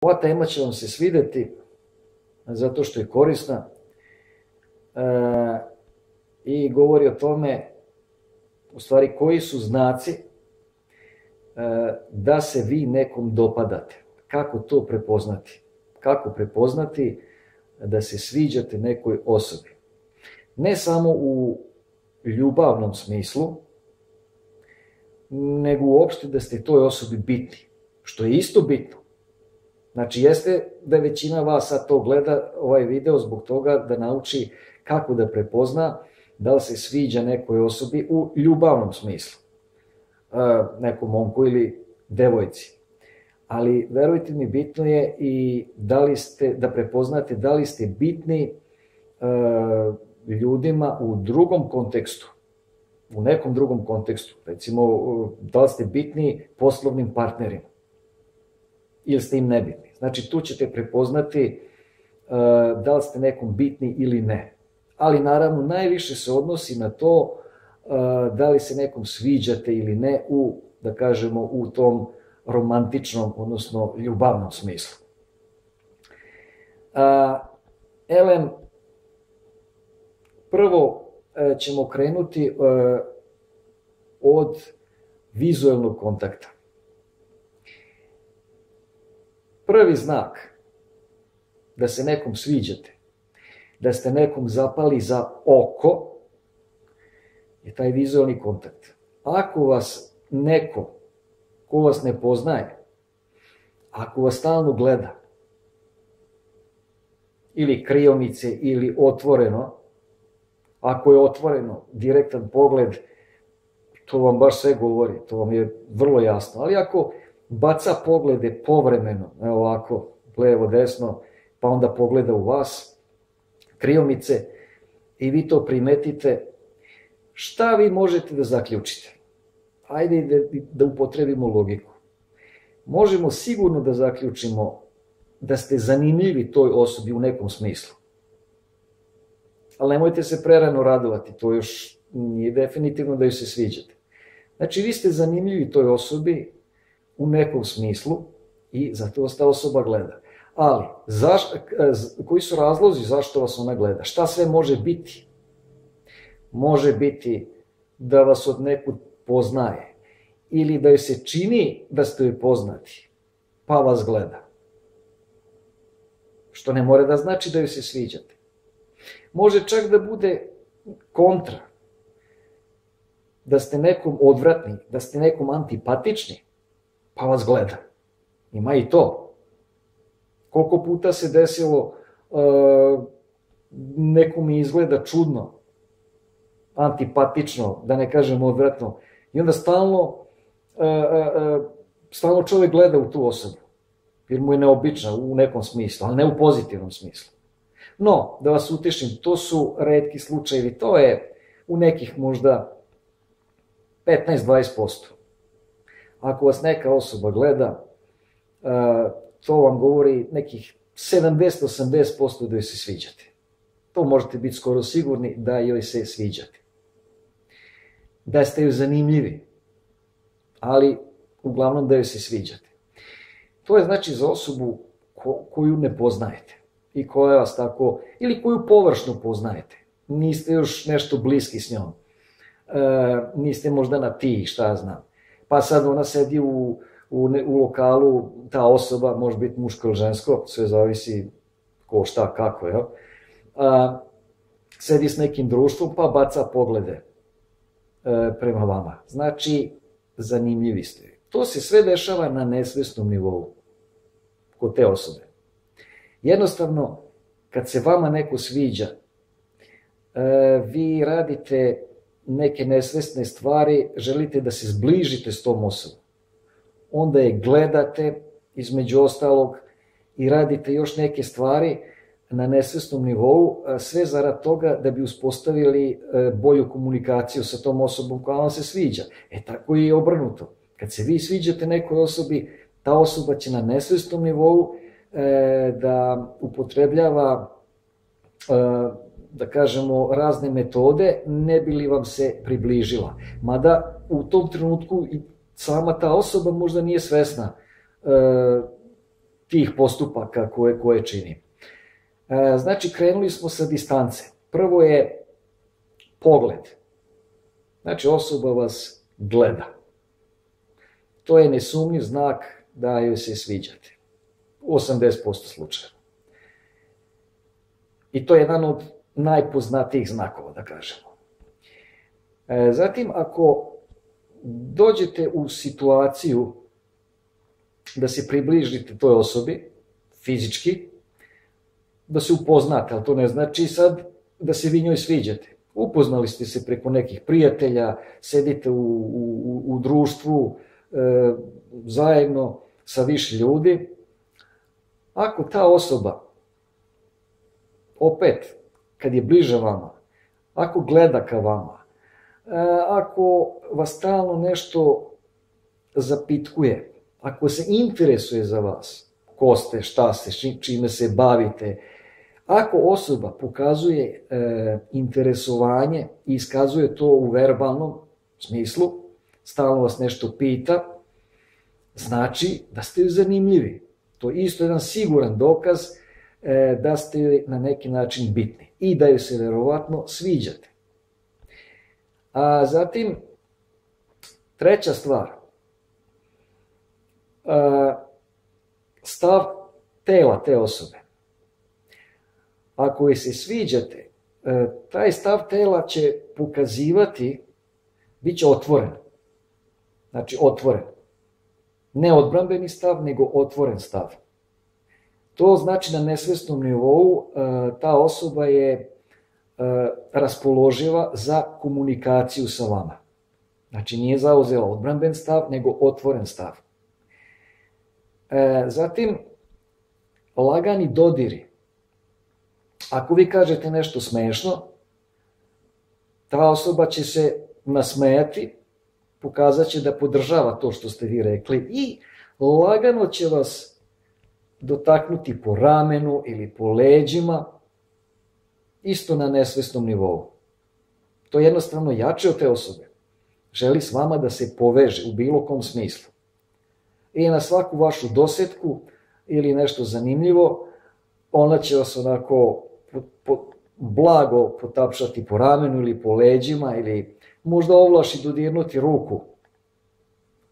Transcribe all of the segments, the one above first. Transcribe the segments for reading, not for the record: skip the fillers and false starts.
Ova tema će vam se svideti zato što je korisna i govori o tome, u stvari, koji su znaci da se vi nekom dopadate. Kako to prepoznati? Kako prepoznati da se sviđate nekoj osobi? Ne samo u ljubavnom smislu, nego uopšte da ste toj osobi bitni, što je isto bitno. Znači, jeste da većina vas sad to gleda ovaj video zbog toga da nauči kako da prepozna da li se sviđa nekoj osobi u ljubavnom smislu, nekom momku ili devojci. Ali, verujte mi, bitno je i da prepoznate da li ste bitni ljudima u drugom kontekstu, u nekom drugom kontekstu. Recimo, da li ste bitni poslovnim partnerima ili ste im nebitni. Znači, tu ćete prepoznati da li ste nekom bitni ili ne. Ali, naravno, najviše se odnosi na to da li se nekom sviđate ili ne u, da kažemo, u tom romantičnom, odnosno ljubavnom smislu. Elem, prvo ćemo krenuti od vizuelnog kontakta. Prvi znak da se nekom sviđate, da ste nekom zapali za oko, je taj vizuelni kontakt. Ako vas neko ko vas ne poznaje, ako vas stalno gleda, ili kriomice, ili otvoreno, ako je otvoreno, direktan pogled, to vam baš sve govori, to vam je vrlo jasno. Ali ako baca poglede povremeno, ovako, levo, desno, pa onda pogleda u vas, kriomice, i vi to primetite, šta vi možete da zaključite? Ajde da upotrebimo logiku. Možemo sigurno da zaključimo da ste zanimljivi toj osobi u nekom smislu. Ali nemojte se prerano radovati, to još nije definitivno da joj se sviđate. Znači, vi ste zanimljivi toj osobi u nekom smislu i zato vas ta osoba gleda. Ali, koji su razlozi zašto vas ona gleda? Šta sve može biti? Može biti da vas od nekud poznaje ili da joj se čini da ste joj poznati, pa vas gleda. Što ne mora da znači da joj se sviđate. Može čak da bude kontra, da ste nekom odvratni, da ste nekom antipatični, pa vas gleda. Ima i to. Koliko puta se desilo, nekom izgleda čudno, antipatično, da ne kažem odvratno, i onda stalno čovek gleda u tu osobu, jer mu je neobična u nekom smislu, ali ne u pozitivnom smislu. No, da vas utešim, to su retki slučajevi, to je u nekih možda 15-20%. Ako vas neka osoba gleda, to vam govori nekih 70-80% da joj se sviđate. To možete biti skoro sigurni da joj se sviđate. Da ste joj zanimljivi, ali uglavnom da joj se sviđate. To je znači za osobu koju ne poznajete i koja vas tako, ili koju površno poznajete. Niste još nešto bliski s njom. Niste možda na ti, šta ja znam. Pa sad ona sedi u lokalu, ta osoba, može biti muško ili žensko, sve zavisi ko, šta, kako, jel? Sedi s nekim društvom pa baca poglede prema vama. Znači, zanimljivi ste. To se sve dešava na nesvesnom nivou kod te osobe. Jednostavno, kad se vama neko sviđa, vi radite neke nesvesne stvari, želite da se zbližite s tom osobom. Onda je gledate, između ostalog, i radite još neke stvari na nesvesnom nivou, sve zarad toga da bi uspostavili bolju komunikaciju sa tom osobom koja vam se sviđa. Tako i obrnuto. Kad se vi sviđate nekoj osobi, ta osoba će na nesvesnom nivou da upotrebljava, da kažemo, razne metode, ne bi li vam se približila. Mada u tom trenutku i sama ta osoba možda nije svesna tih postupaka koje čini. Znači, krenuli smo sa distance. Prvo je pogled. Znači, osoba vas gleda. To je nesumnjiv znak da joj se sviđate. U 80% slučajeva. I to je jedan od najpoznatijih znakova, da kažemo. Zatim, ako dođete u situaciju da se približite toj osobi, fizički, da se upoznate, ali to ne znači sad da se vi njoj sviđate. Upoznali ste se preko nekih prijatelja, sedite u društvu, zajedno sa više ljudi. Ako ta osoba, opet, kad je bliže vama, ako gleda ka vama, ako vas stalno nešto zapitkuje, ako se interesuje za vas, ko ste, šta ste, čime se bavite, ako osoba pokazuje interesovanje i iskazuje to u verbalnom smislu, stalno vas nešto pita, znači da ste joj zanimljivi. To je isto jedan siguran dokaz da ste joj na neki način bitni i da joj se verovatno sviđate. A zatim, treća stvar, stav tela te osobe. Ako joj se sviđate, taj stav tela će pokazivati, bit će otvoren. Znači, otvoren. Ne odbrambeni stav, nego otvoren stav. To znači na nesvesnom nivou ta osoba je raspoloživa za komunikaciju sa vama. Znači, nije zauzela odbramben stav, nego otvoren stav. Zatim, lagani dodiri. Ako vi kažete nešto smešno, ta osoba će se nasmejati, pokazat će da podržava to što ste vi rekli i lagano će vas dotaknuti po ramenu ili po leđima, isto na nesvesnom nivou. To je jednostavno jače od te osobe. Želi s vama da se poveže u bilo kom smislu. I na svaku vašu dosetku ili nešto zanimljivo, ona će vas onako blago potapšati po ramenu ili po leđima ili možda ovlaši dodirnuti ruku,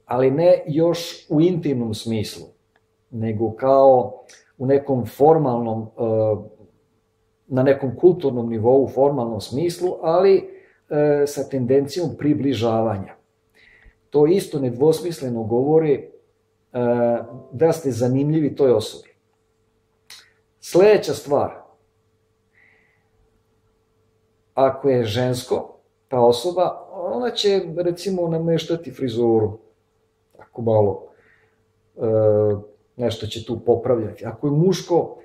ali ne još u intimnom smislu, nego kao u nekom formalnom, na nekom kulturnom nivou, u formalnom smislu, ali sa tendencijom približavanja. To isto nedvosmisleno govori da ste zanimljivi toj osobi. Sledeća stvar, ako je žensko, ta osoba, ona će recimo nameštati frizuru, ako malo nešto će tu popravljati. Ako je muško,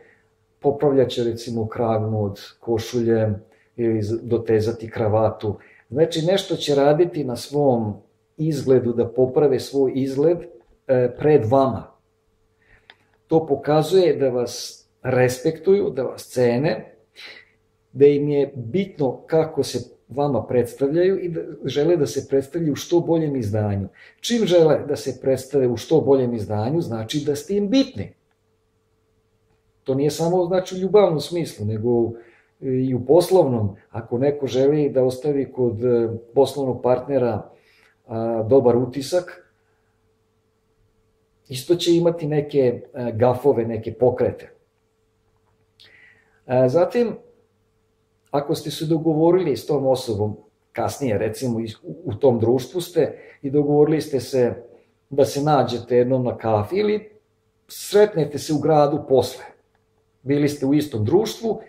popravljat će recimo kragnu od košulje ili dotezati kravatu. Znači nešto će raditi na svom izgledu, da poprave svoj izgled pred vama. To pokazuje da vas respektuju, da vas cene, da im je bitno kako se vama predstavljaju i da žele da se predstavljaju u što boljem izdanju. Čim žele da se predstave u što boljem izdanju, znači da ste im bitni. To nije samo znači u ljubavnom smislu, nego i u poslovnom. Ako neko želi da ostavi kod poslovnog partnera dobar utisak, isto će imati neke gafove, neke pokrete. Zatim, ako ste se dogovorili s tom osobom, kasnije recimo u tom društvu ste i dogovorili ste se da se nađete jednom na kafi ili sretnete se u gradu posle. Bili ste u istom društvu,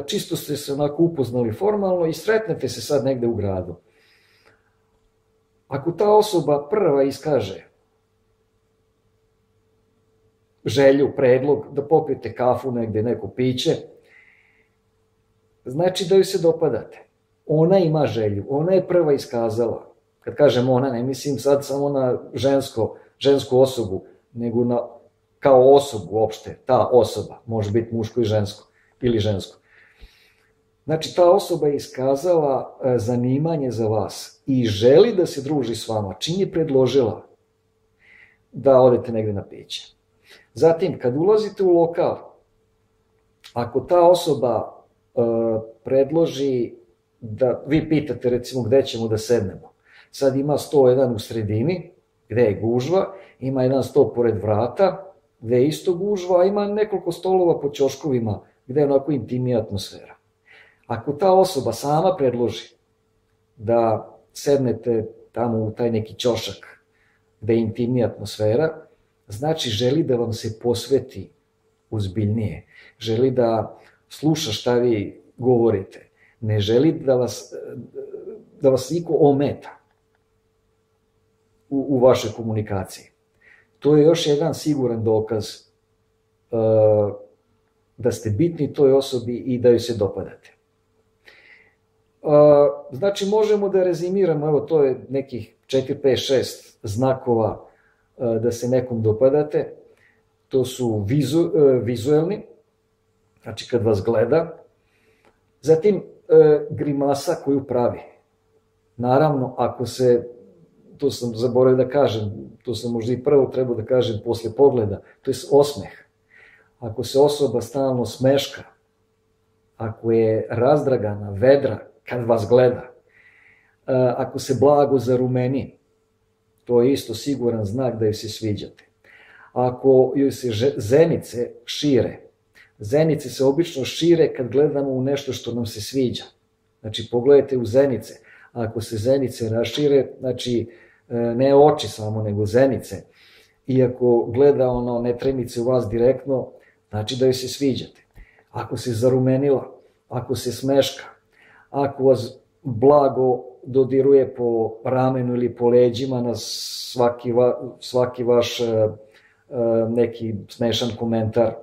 čisto ste se onako upoznali formalno i sretnete se sad negde u gradu. Ako ta osoba prva iskaže želju, predlog da popijete kafu negde, neko piće, znači da joj se dopadate. Ona ima želju, ona je prva iskazala. Kad kažem ona, ne mislim sad samo na žensku osobu, nego kao osobu uopšte, ta osoba, može biti muško i žensko, ili žensko. Znači, ta osoba je iskazala zanimanje za vas i želi da se druži s vama, čim je predložila da odete negde na piće. Zatim, kad ulazite u lokal, ako ta osoba predloži da vi pitate recimo gde ćemo da sednemo, sad ima sto jedan u sredini, gde je gužva, ima jedan sto pored vrata, gde je isto gužva, a ima nekoliko stolova po ćoškovima, gde je onako intimnija atmosfera. Ako ta osoba sama predloži da sednete tamo u taj neki ćošak gde je intimnija atmosfera, znači želi da vam se posveti ozbiljnije, želi da sluša šta vi govorite, ne želi da vas niko ometa u vašoj komunikaciji. To je još jedan siguran dokaz da ste bitni toj osobi i da joj se dopadate. Znači, možemo da rezimiramo, evo to je nekih 4, 5, 6 znakova da se nekom dopadate. To su vizuelni, znači kad vas gleda. Zatim, grimasa koju pravi. Naravno, ako se, to sam zaboravio da kažem, to sam možda i prvo trebao da kažem posle pogleda, to je osmeh. Ako se osoba stalno smeška, ako je razdragana, vedra, kad vas gleda, ako se blago zarumeni, to je isto siguran znak da joj se sviđate. Ako joj se zenice šire, zenice se obično šire kad gledamo u nešto što nam se sviđa. Znači, pogledajte u zenice. Ako se zenice rašire, znači, ne oči samo, nego zenice, i ako gleda ne tremice u vas direktno, znači da joj se sviđate. Ako se zarumenila, ako se smeška, ako vas blago dodiruje po ramenu ili po leđima na svaki vaš neki smešan komentar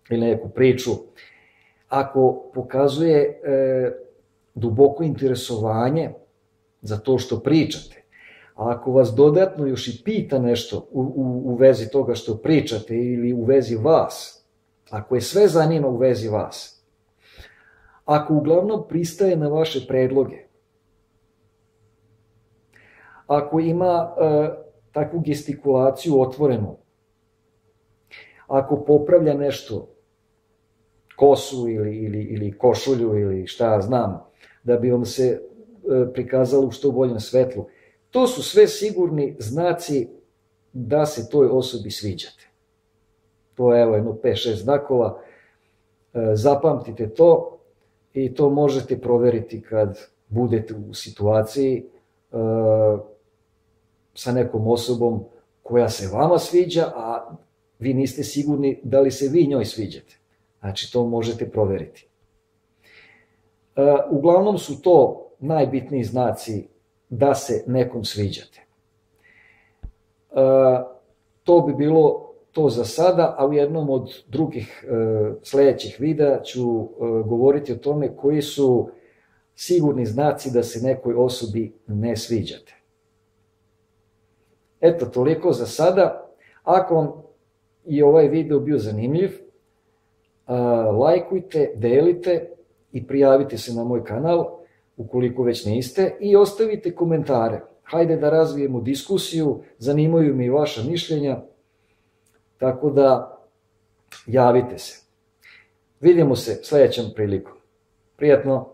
ili neku priču, ako pokazuje duboko interesovanje za to što pričate, a ako vas dodatno još i pita nešto u vezi toga što pričate ili u vezi vas, ako je sve zanima u vezi vas, ako uglavnom pristaje na vaše predloge, ako ima takvu gestikulaciju otvorenu, ako popravlja nešto, kosu ili košulju ili šta ja znam, da bi vam se prikazalo u što boljem svetlu, to su sve sigurni znaci da se toj osobi sviđate. To je jedno 5-6 znakova, zapamtite to i to možete proveriti kad budete u situaciji sa nekom osobom koja se vama sviđa, a vi niste sigurni da li se vi njoj sviđate. Znači, to možete proveriti. Uglavnom su to najbitniji znaci da se nekom sviđate. To bi bilo to za sada, a u jednom od drugih sledećih videa ću govoriti o tome koji su sigurni znaci da se nekoj osobi ne sviđate. Eto, toliko za sada. Ako vam je ovaj video bio zanimljiv, lajkujte, delite i prijavite se na moj kanal ukoliko već niste i ostavite komentare. Hajde da razvijemo diskusiju, zanimaju me i vaša mišljenja, tako da javite se. Vidimo se sledećom prilikom. Prijatno!